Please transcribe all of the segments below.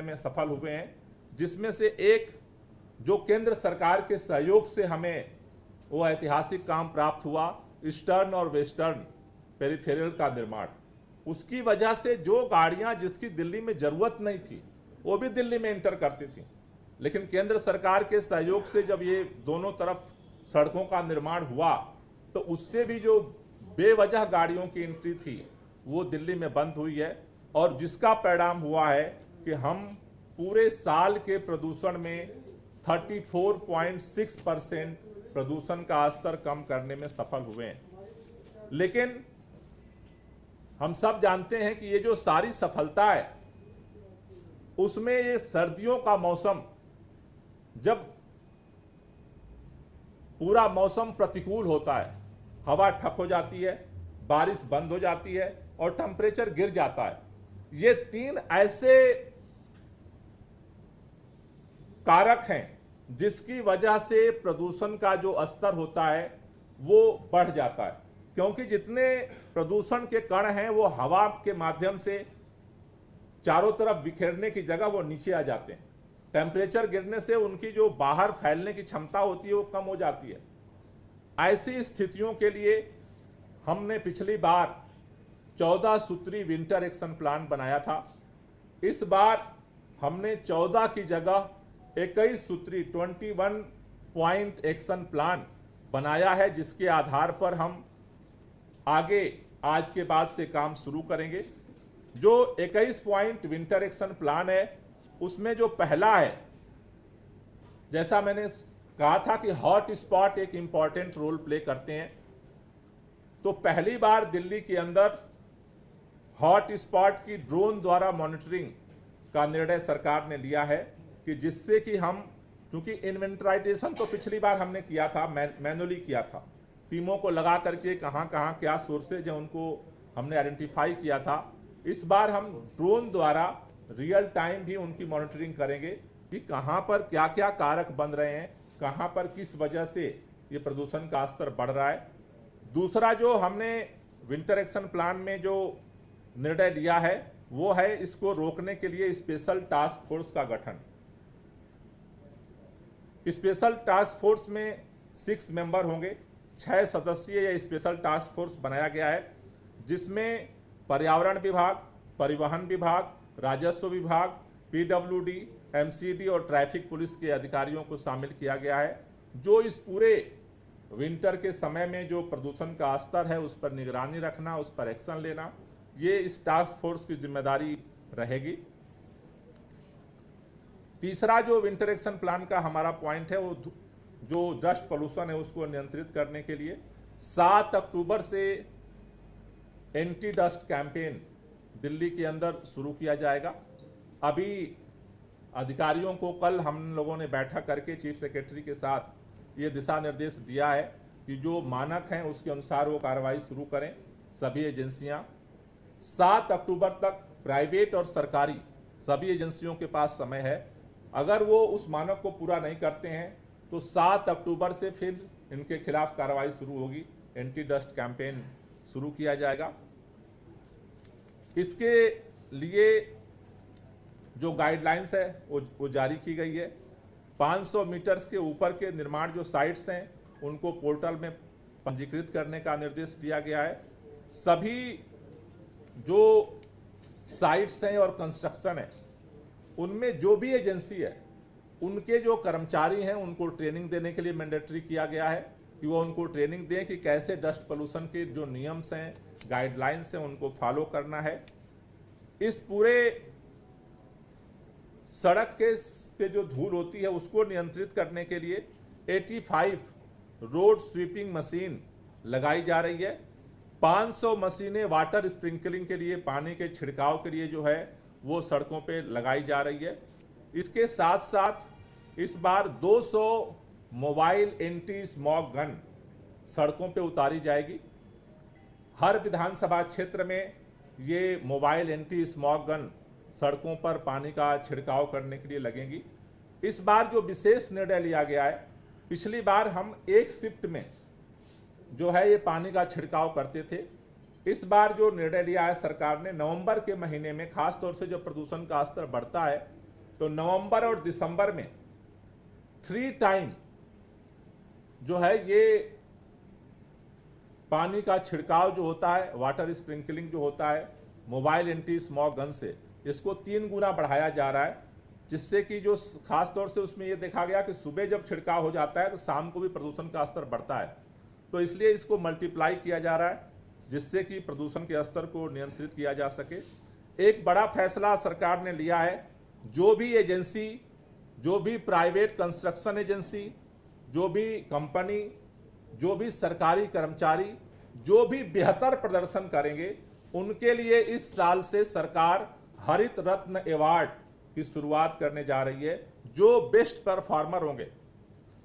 में सफल हुए हैं, जिसमें से एक जो केंद्र सरकार के सहयोग से हमें वो ऐतिहासिक काम प्राप्त हुआ, ईस्टर्न और वेस्टर्न पेरिफेरल का निर्माण। उसकी वजह से जो गाड़ियां जिसकी दिल्ली में जरूरत नहीं थी वो भी दिल्ली में इंटर करती थी, लेकिन केंद्र सरकार के सहयोग से जब ये दोनों तरफ सड़कों का निर्माण हुआ तो उससे भी जो बेवजह गाड़ियों की एंट्री थी वो दिल्ली में बंद हुई है, और जिसका परिणाम हुआ है कि हम पूरे साल के प्रदूषण में 34.6% प्रदूषण का स्तर कम करने में सफल हुए हैं। लेकिन हम सब जानते हैं कि ये जो सारी सफलता है उसमें ये सर्दियों का मौसम, जब पूरा मौसम प्रतिकूल होता है, हवा ठप हो जाती है, बारिश बंद हो जाती है और टेम्परेचर गिर जाता है, ये तीन ऐसे कारक हैं जिसकी वजह से प्रदूषण का जो स्तर होता है वो बढ़ जाता है। क्योंकि जितने प्रदूषण के कण हैं वो हवा के माध्यम से चारों तरफ बिखेरने की जगह वो नीचे आ जाते हैं, टेम्परेचर गिरने से उनकी जो बाहर फैलने की क्षमता होती है वो कम हो जाती है। ऐसी स्थितियों के लिए हमने पिछली बार 14 सूत्री विंटर एक्शन प्लान बनाया था। इस बार हमने 14 की जगह 21 सूत्री 21 पॉइंट एक्शन प्लान बनाया है, जिसके आधार पर हम आगे आज के बाद से काम शुरू करेंगे। जो 21 पॉइंट विंटर एक्शन प्लान है उसमें जो पहला है, जैसा मैंने कहा था कि हॉट स्पॉट एक इंपॉर्टेंट रोल प्ले करते हैं, तो पहली बार दिल्ली के अंदर हॉट स्पॉट की ड्रोन द्वारा मॉनिटरिंग का निर्णय सरकार ने लिया है कि जिससे कि हम, क्योंकि इन्वेंटराइजेशन तो पिछली बार हमने किया था, मैनुअली किया था, टीमों को लगा करके कहाँ कहाँ क्या सोर्सेज हैं उनको हमने आइडेंटिफाई किया था। इस बार हम ड्रोन द्वारा रियल टाइम भी उनकी मॉनिटरिंग करेंगे कि कहाँ पर क्या क्या कारक बन रहे हैं, कहाँ पर किस वजह से ये प्रदूषण का स्तर बढ़ रहा है। दूसरा जो हमने विंटर एक्शन प्लान में जो निर्णय लिया है वो है इसको रोकने के लिए स्पेशल टास्क फोर्स का गठन। स्पेशल टास्क फोर्स में 6 मेंबर होंगे, 6 सदस्यीय यह स्पेशल टास्क फोर्स बनाया गया है, जिसमें पर्यावरण विभाग, परिवहन विभाग, राजस्व विभाग, पीडब्ल्यूडी, एमसीडी और ट्रैफिक पुलिस के अधिकारियों को शामिल किया गया है, जो इस पूरे विंटर के समय में जो प्रदूषण का स्तर है उस पर निगरानी रखना, उस पर एक्शन लेना, ये इस टास्क फोर्स की जिम्मेदारी रहेगी। तीसरा जो विंटर एक्शन प्लान का हमारा पॉइंट है वो जो डस्ट पोल्यूशन है उसको नियंत्रित करने के लिए 7 अक्टूबर से एंटी डस्ट कैंपेन दिल्ली के अंदर शुरू किया जाएगा। अभी अधिकारियों को कल हम लोगों ने बैठक करके चीफ सेक्रेटरी के साथ ये दिशा निर्देश दिया है कि जो मानक हैं उसके अनुसार वो कार्रवाई शुरू करें सभी एजेंसियां। 7 अक्टूबर तक प्राइवेट और सरकारी सभी एजेंसियों के पास समय है। अगर वो उस मानक को पूरा नहीं करते हैं तो 7 अक्टूबर से फिर इनके खिलाफ कार्रवाई शुरू होगी, एंटी डस्ट कैंपेन शुरू किया जाएगा। इसके लिए जो गाइडलाइंस है वो जारी की गई है। 500 मीटर्स के ऊपर के निर्माण जो साइट्स हैं उनको पोर्टल में पंजीकृत करने का निर्देश दिया गया है। सभी जो साइट्स हैं और कंस्ट्रक्शन है उनमें जो भी एजेंसी है उनके जो कर्मचारी हैं उनको ट्रेनिंग देने के लिए मैंडेटरी किया गया है कि वो उनको ट्रेनिंग दें कि कैसे डस्ट पोल्यूशन के जो नियम्स हैं, गाइडलाइंस हैं, उनको फॉलो करना है। इस पूरे सड़क के जो धूल होती है उसको नियंत्रित करने के लिए 85 रोड स्वीपिंग मशीन लगाई जा रही है। 500 मशीनें वाटर स्प्रिंकलिंग के लिए, पानी के छिड़काव के लिए जो है वो सड़कों पे लगाई जा रही है। इसके साथ साथ इस बार 200 मोबाइल एंटी स्मॉग गन सड़कों पे उतारी जाएगी। हर विधानसभा क्षेत्र में ये मोबाइल एंटी स्मॉग गन सड़कों पर पानी का छिड़काव करने के लिए लगेंगी। इस बार जो विशेष निर्णय लिया गया है, पिछली बार हम एक शिफ्ट में जो है ये पानी का छिड़काव करते थे। इस बार जो निर्णय लिया है सरकार ने, नवंबर के महीने में खास तौर से जब प्रदूषण का स्तर बढ़ता है तो नवंबर और दिसंबर में 3 टाइम जो है ये पानी का छिड़काव जो होता है, वाटर स्प्रिंकलिंग जो होता है मोबाइल एंटी स्मॉग गन से, इसको 3 गुना बढ़ाया जा रहा है, जिससे कि जो खास तौर से उसमें ये देखा गया कि सुबह जब छिड़काव हो जाता है तो शाम को भी प्रदूषण का स्तर बढ़ता है। तो इसलिए इसको मल्टीप्लाई किया जा रहा है, जिससे कि प्रदूषण के स्तर को नियंत्रित किया जा सके। एक बड़ा फैसला सरकार ने लिया है, जो भी एजेंसी, जो भी प्राइवेट कंस्ट्रक्शन एजेंसी, जो भी कंपनी, जो भी सरकारी कर्मचारी जो भी बेहतर प्रदर्शन करेंगे, उनके लिए इस साल से सरकार हरित रत्न अवार्ड की शुरुआत करने जा रही है। जो बेस्ट परफॉर्मर होंगे,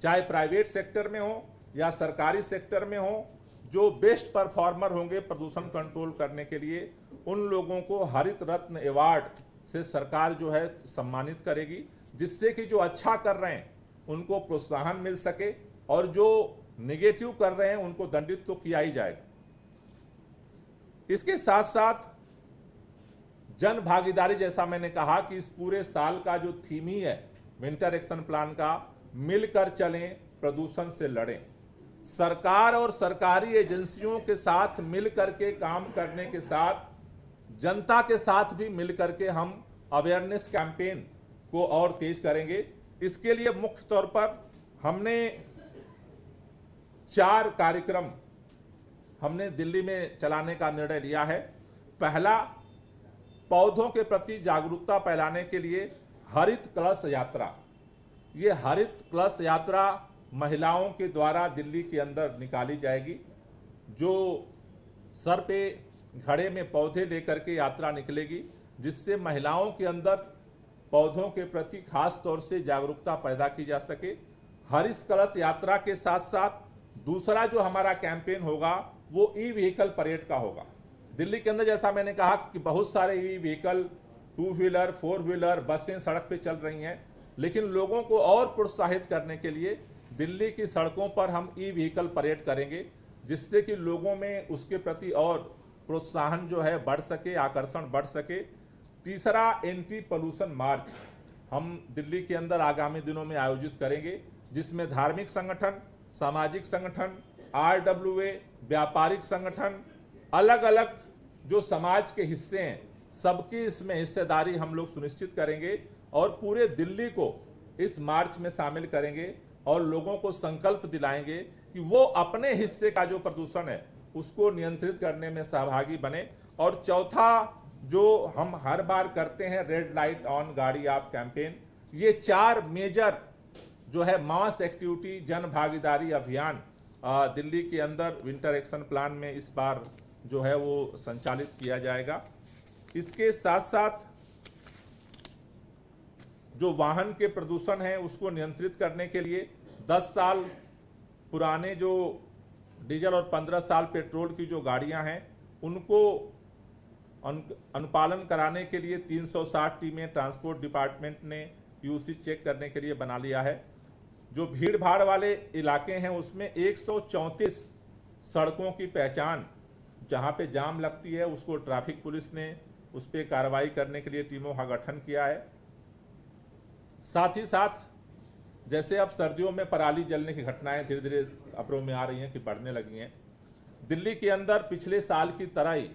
चाहे प्राइवेट सेक्टर में हो या सरकारी सेक्टर में हो, जो बेस्ट परफॉर्मर होंगे प्रदूषण कंट्रोल करने के लिए, उन लोगों को हरित रत्न अवार्ड से सरकार जो है सम्मानित करेगी, जिससे कि जो अच्छा कर रहे हैं उनको प्रोत्साहन मिल सके और जो नेगेटिव कर रहे हैं उनको दंडित तो किया ही जाएगा। इसके साथ साथ जन भागीदारी, जैसा मैंने कहा कि इस पूरे साल का जो थीम ही है विंटर एक्शन प्लान का, मिलकर चलें प्रदूषण से लड़ें। सरकार और सरकारी एजेंसियों के साथ मिलकर के काम करने के साथ जनता के साथ भी मिलकर के हम अवेयरनेस कैंपेन को और तेज करेंगे। इसके लिए मुख्य तौर पर हमने 4 कार्यक्रम हमने दिल्ली में चलाने का निर्णय लिया है। पहला, पौधों के प्रति जागरूकता फैलाने के लिए हरित कलश यात्रा। ये हरित कलश यात्रा महिलाओं के द्वारा दिल्ली के अंदर निकाली जाएगी, जो सर पे घड़े में पौधे लेकर के यात्रा निकलेगी, जिससे महिलाओं के अंदर पौधों के प्रति खास तौर से जागरूकता पैदा की जा सके। हरित कलश यात्रा के साथ साथ दूसरा जो हमारा कैंपेन होगा वो ई व्हीकल परेड का होगा। दिल्ली के अंदर जैसा मैंने कहा कि बहुत सारे ई व्हीकल, 2 व्हीलर, 4 व्हीलर, बसें सड़क पे चल रही हैं, लेकिन लोगों को और प्रोत्साहित करने के लिए दिल्ली की सड़कों पर हम ई व्हीकल परेड करेंगे, जिससे कि लोगों में उसके प्रति और प्रोत्साहन जो है बढ़ सके, आकर्षण बढ़ सके। तीसरा, एंटी पोल्यूशन मार्च हम दिल्ली के अंदर आगामी दिनों में आयोजित करेंगे, जिसमें धार्मिक संगठन, सामाजिक संगठन, RWA, व्यापारिक संगठन, अलग अलग जो समाज के हिस्से हैं, सबकी इसमें हिस्सेदारी हम लोग सुनिश्चित करेंगे और पूरे दिल्ली को इस मार्च में शामिल करेंगे और लोगों को संकल्प दिलाएंगे कि वो अपने हिस्से का जो प्रदूषण है उसको नियंत्रित करने में सहभागी बने। और चौथा, जो हम हर बार करते हैं, रेड लाइट ऑन गाड़ी आप कैंपेन। ये 4 मेजर जो है मास एक्टिविटी, जन भागीदारी अभियान दिल्ली के अंदर विंटर एक्शन प्लान में इस बार जो है वो संचालित किया जाएगा। इसके साथ साथ जो वाहन के प्रदूषण है उसको नियंत्रित करने के लिए 10 साल पुराने जो डीजल और 15 साल पेट्रोल की जो गाड़ियां हैं उनको अनुपालन कराने के लिए 360 टीमें ट्रांसपोर्ट डिपार्टमेंट ने PUC चेक करने के लिए बना लिया है। जो भीड़ भाड़ वाले इलाके हैं उसमें 134 सड़कों की पहचान, जहां पे जाम लगती है उसको ट्रैफिक पुलिस ने उस पर कार्रवाई करने के लिए टीमों का गठन किया है। साथ ही साथ जैसे अब सर्दियों में पराली जलने की घटनाएं धीरे धीरे खबरों में आ रही हैं कि बढ़ने लगी हैं, दिल्ली के अंदर पिछले साल की तरह ही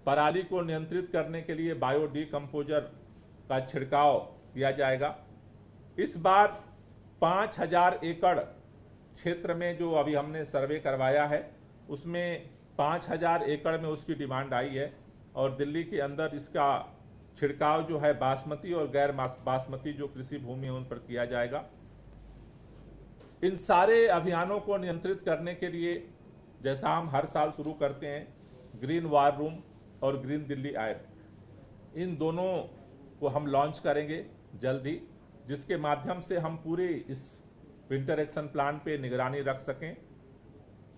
पराली को नियंत्रित करने के लिए बायो डीकम्पोजर का छिड़काव किया जाएगा। इस बार 5000 एकड़ क्षेत्र में जो अभी हमने सर्वे करवाया है उसमें 5000 एकड़ में उसकी डिमांड आई है और दिल्ली के अंदर इसका छिड़काव जो है बासमती और गैर बासमती जो कृषि भूमि है उन पर किया जाएगा। इन सारे अभियानों को नियंत्रित करने के लिए जैसा हम हर साल शुरू करते हैं, ग्रीन वार रूम और ग्रीन दिल्ली ऐप, इन दोनों को हम लॉन्च करेंगे जल्द ही, जिसके माध्यम से हम पूरे इस विंटर एक्शन प्लान पे निगरानी रख सकें।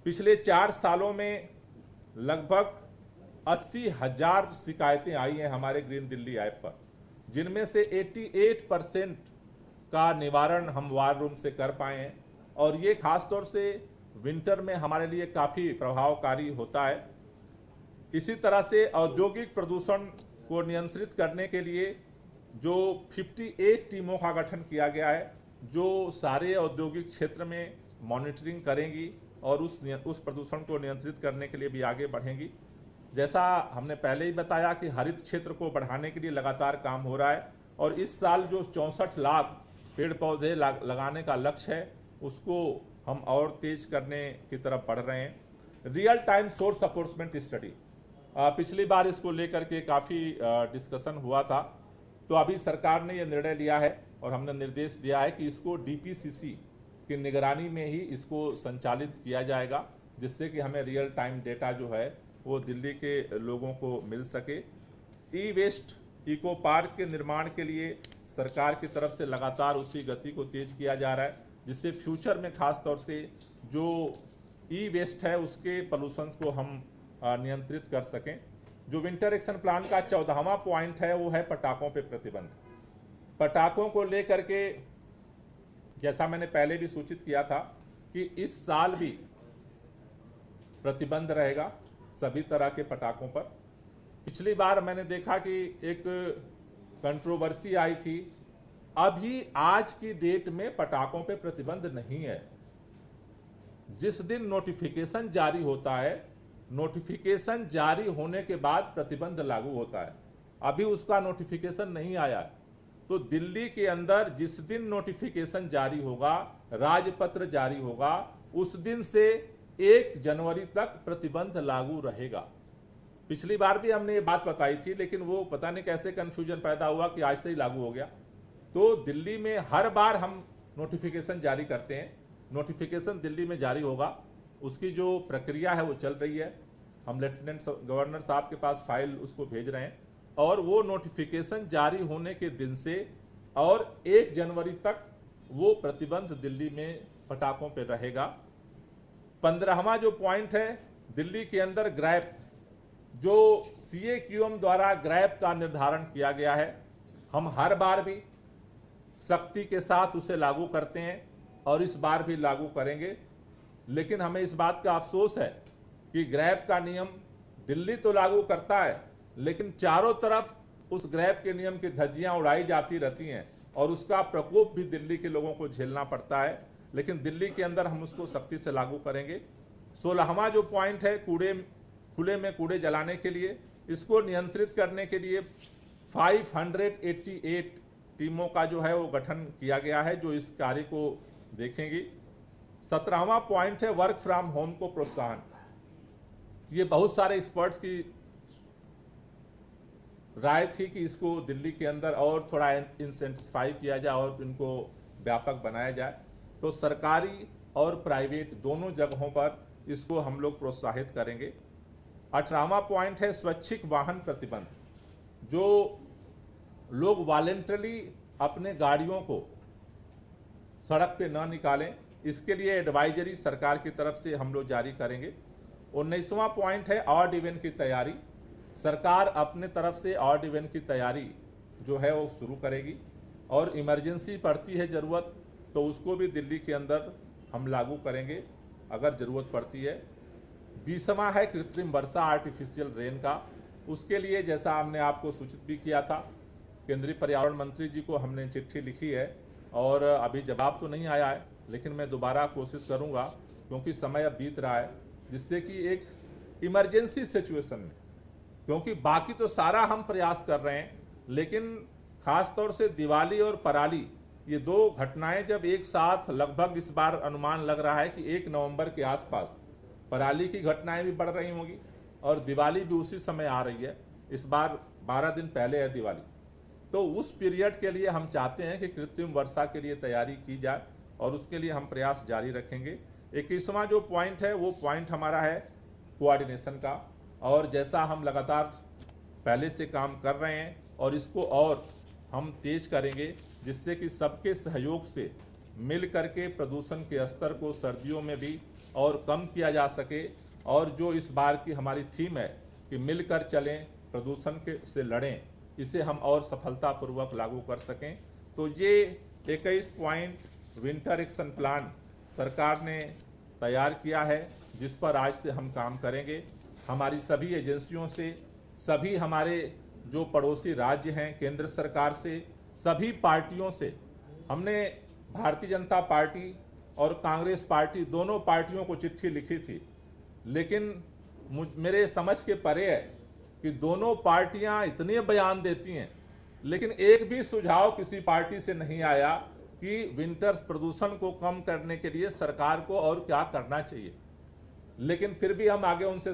पिछले 4 सालों में लगभग 80,000 शिकायतें आई हैं हमारे ग्रीन दिल्ली ऐप पर, जिनमें से 88% का निवारण हम वार रूम से कर पाए हैं और ये खास तौर से विंटर में हमारे लिए काफ़ी प्रभावकारी होता है। इसी तरह से औद्योगिक प्रदूषण को नियंत्रित करने के लिए जो 58 टीमों का गठन किया गया है, जो सारे औद्योगिक क्षेत्र में मॉनिटरिंग करेंगी और उस प्रदूषण को नियंत्रित करने के लिए भी आगे बढ़ेंगी। जैसा हमने पहले ही बताया कि हरित क्षेत्र को बढ़ाने के लिए लगातार काम हो रहा है और इस साल जो 64 लाख पेड़ पौधे लगाने का लक्ष्य है उसको हम और तेज करने की तरफ बढ़ रहे हैं। रियल टाइम सोर्स अफोर्समेंट स्टडी, पिछली बार इसको लेकर के काफ़ी डिस्कशन हुआ था, तो अभी सरकार ने यह निर्णय लिया है और हमने निर्देश दिया है कि इसको डीपीसीसी की निगरानी में ही इसको संचालित किया जाएगा, जिससे कि हमें रियल टाइम डेटा जो है वो दिल्ली के लोगों को मिल सके। ई वेस्ट इको पार्क के निर्माण के लिए सरकार की तरफ से लगातार उसी गति को तेज किया जा रहा है, जिससे फ्यूचर में खास तौर से जो ई वेस्ट है उसके पॉल्यूशंस को हम नियंत्रित कर सकें। जो विंटर एक्शन प्लान का 14वां पॉइंट है वो है पटाखों पे प्रतिबंध। पटाखों को लेकर के जैसा मैंने पहले भी सूचित किया था कि इस साल भी प्रतिबंध रहेगा सभी तरह के पटाखों पर। पिछली बार मैंने देखा कि एक कंट्रोवर्सी आई थी, अभी आज की डेट में पटाखों पे प्रतिबंध नहीं है। जिस दिन नोटिफिकेशन जारी होता है, नोटिफिकेशन जारी होने के बाद प्रतिबंध लागू होता है। अभी उसका नोटिफिकेशन नहीं आया है, तो दिल्ली के अंदर जिस दिन नोटिफिकेशन जारी होगा, राजपत्र जारी होगा, उस दिन से 1 जनवरी तक प्रतिबंध लागू रहेगा। पिछली बार भी हमने ये बात बताई थी, लेकिन वो पता नहीं कैसे कंफ्यूजन पैदा हुआ कि आज से ही लागू हो गया। तो दिल्ली में हर बार हम नोटिफिकेशन जारी करते हैं, नोटिफिकेशन दिल्ली में जारी होगा, उसकी जो प्रक्रिया है वो चल रही है। हम लेफ्टिनेंट गवर्नर साहब के पास फाइल उसको भेज रहे हैं और वो नोटिफिकेशन जारी होने के दिन से और 1 जनवरी तक वो प्रतिबंध दिल्ली में पटाखों पर रहेगा। 15वां जो पॉइंट है, दिल्ली के अंदर ग्रैप, जो CAQM द्वारा ग्रैप का निर्धारण किया गया है, हम हर बार भी सख्ती के साथ उसे लागू करते हैं और इस बार भी लागू करेंगे। लेकिन हमें इस बात का अफसोस है कि ग्रैप का नियम दिल्ली तो लागू करता है, लेकिन चारों तरफ उस ग्रैप के नियम की धज्जियां उड़ाई जाती रहती हैं और उसका प्रकोप भी दिल्ली के लोगों को झेलना पड़ता है। लेकिन दिल्ली के अंदर हम उसको सख्ती से लागू करेंगे। 16वां जो पॉइंट है, खुले में कूड़े जलाने के लिए, इसको नियंत्रित करने के लिए 588 टीमों का जो है वो गठन किया गया है, जो इस कार्य को देखेंगी। 17वां पॉइंट है वर्क फ्रॉम होम को प्रोत्साहन। ये बहुत सारे एक्सपर्ट्स की राय थी कि इसको दिल्ली के अंदर और थोड़ा इंसेंटिफाई किया जाए और इनको व्यापक बनाया जाए। तो सरकारी और प्राइवेट दोनों जगहों पर इसको हम लोग प्रोत्साहित करेंगे। 18वां पॉइंट है स्वैच्छिक वाहन प्रतिबंध। जो लोग वॉलेंटरली अपने गाड़ियों को सड़क पे न निकालें, इसके लिए एडवाइजरी सरकार की तरफ से हम लोग जारी करेंगे। 19वां पॉइंट है ऑड इवेंट की तैयारी। सरकार अपने तरफ से ऑड इवेंट की तैयारी जो है वो शुरू करेगी और इमरजेंसी पड़ती है ज़रूरत तो उसको भी दिल्ली के अंदर हम लागू करेंगे अगर ज़रूरत पड़ती है। 20वां है कृत्रिम वर्षा, आर्टिफिशियल रेन का। उसके लिए जैसा हमने आपको सूचित भी किया था, केंद्रीय पर्यावरण मंत्री जी को हमने चिट्ठी लिखी है और अभी जवाब तो नहीं आया है, लेकिन मैं दोबारा कोशिश करूंगा क्योंकि समय अब बीत रहा है, जिससे कि एक इमरजेंसी सिचुएशन में, क्योंकि बाकी तो सारा हम प्रयास कर रहे हैं, लेकिन खास तौर से दिवाली और पराली, ये 2 घटनाएं जब एक साथ लगभग इस बार अनुमान लग रहा है कि 1 नवंबर के आसपास पराली की घटनाएं भी बढ़ रही होंगी और दिवाली भी उसी समय आ रही है। इस बार 12 दिन पहले है दिवाली, तो उस पीरियड के लिए हम चाहते हैं कि कृत्रिम वर्षा के लिए तैयारी की जाए और उसके लिए हम प्रयास जारी रखेंगे। 21वां जो पॉइंट है वो पॉइंट हमारा है कोऑर्डिनेशन का, और जैसा हम लगातार पहले से काम कर रहे हैं और इसको और हम तेज करेंगे, जिससे कि सबके सहयोग से मिल करके प्रदूषण के स्तर को सर्दियों में भी और कम किया जा सके। और जो इस बार की हमारी थीम है कि मिलकर चलें, प्रदूषण के से लड़ें, इसे हम और सफलतापूर्वक लागू कर सकें। तो ये 21 पॉइंट विंटर एक्शन प्लान सरकार ने तैयार किया है, जिस पर आज से हम काम करेंगे। हमारी सभी एजेंसियों से, सभी हमारे जो पड़ोसी राज्य हैं, केंद्र सरकार से, सभी पार्टियों से हमने भारतीय जनता पार्टी और कांग्रेस पार्टी दोनों पार्टियों को चिट्ठी लिखी थी, लेकिन मेरे समझ के परे है कि दोनों पार्टियां इतने बयान देती हैं, लेकिन एक भी सुझाव किसी पार्टी से नहीं आया कि विंटर्स प्रदूषण को कम करने के लिए सरकार को और क्या करना चाहिए। लेकिन फिर भी हम आगे उनसे